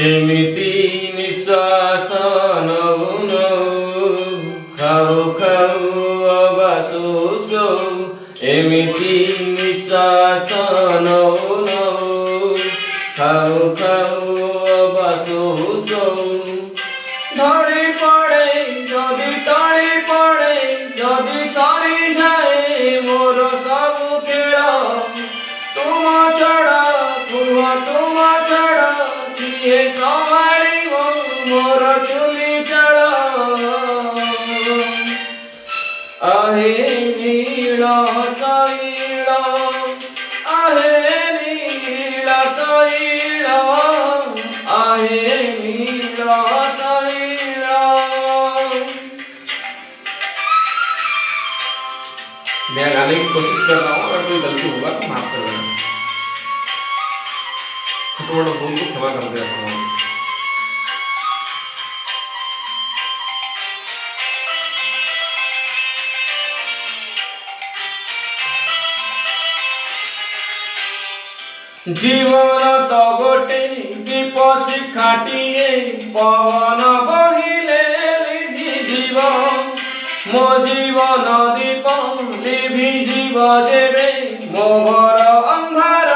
एमिति निश्वास नौ नौ खाऊ खाऊ अबा शोऊ शोऊ एमिति निश्वास नौ नौ खाऊ खाऊ अबा शोऊ शोऊ धड़ी पड़े जदि टली पड़े जदि सरी जाए मोर सब खेल तुम छड़ा कुह तुम छड़ा किए संभालिब मोर चुली चल आहे नील शैल आहे नील शैल आहे नील शैल। मैं गाने की कोशिश कर रहा हूँ, अगर कोई गलती होगा तो माफ कर देना। छोटे मोटे भूल को क्षमा कर देता हूँ। जीवन तो गोटे दीप शिखाटिए पवन बहिले लिभिजीव मो जीवन दीप लिभिजीव जेबे मो घर अंधार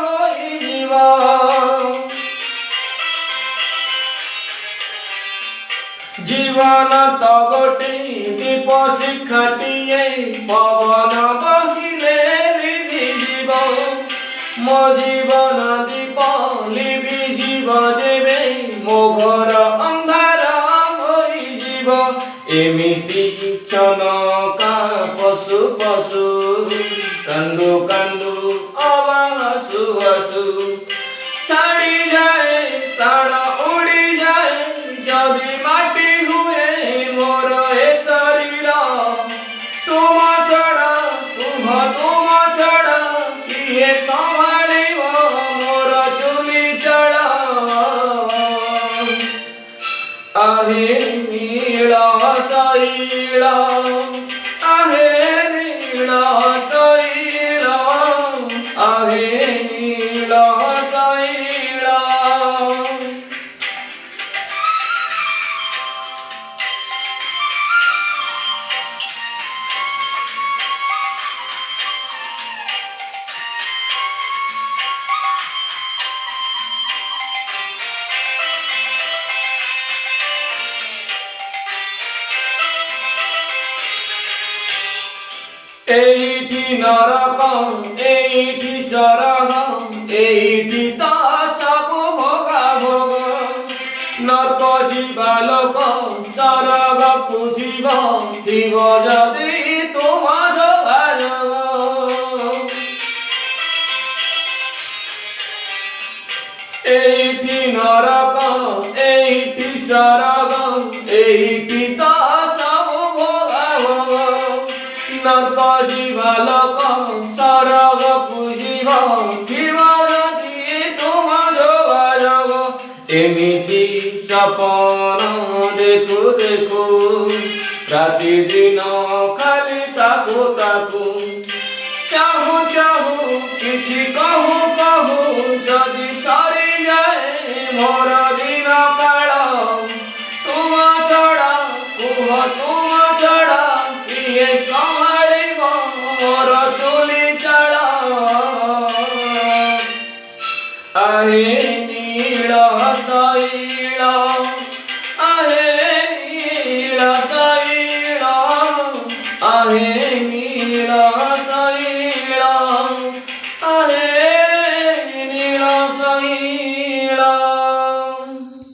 होइजिव। जीवन तो गोटे दीप शिखाटिए पवन बहिले लिभिजीव मो जीवन दीप लिभिजीव जेबे मो घर अंधार होइजिव। एमिति चनका पशु पशु कांदू कांदू अबा हसु हसु छाड़ी जाए प्राण उड़ी जाए जदि माटी हुए मोर ए शरीर तुम छड़ा तुम छड़ा किए संभालिब मोर चुली चल आहे नील शैल आहे नील शैल आहे नील शैल। एइठी नरक एइठी सरग एइठी तो सब भोगा भोग नरक जीवा लोक सरग को जीव जीव जदि तुम जोगाजोग। एइठी नरक एइठी सरग एइठी तो सब भोगा भोग नरक जीवा लोक सरग पूजिब जीव जदि तुम जोगाजोग। एमिति सपन देखु देखु राति दिन खाली ताकू ताकू चाहू चाहू किछि कहू कहू जदि सरी जाए मोर दिन काल तुम छड़ा कुह तुम छड़ा किए संभालिब मोर चुली चल आहे नील शैल आहे नील शैल आहे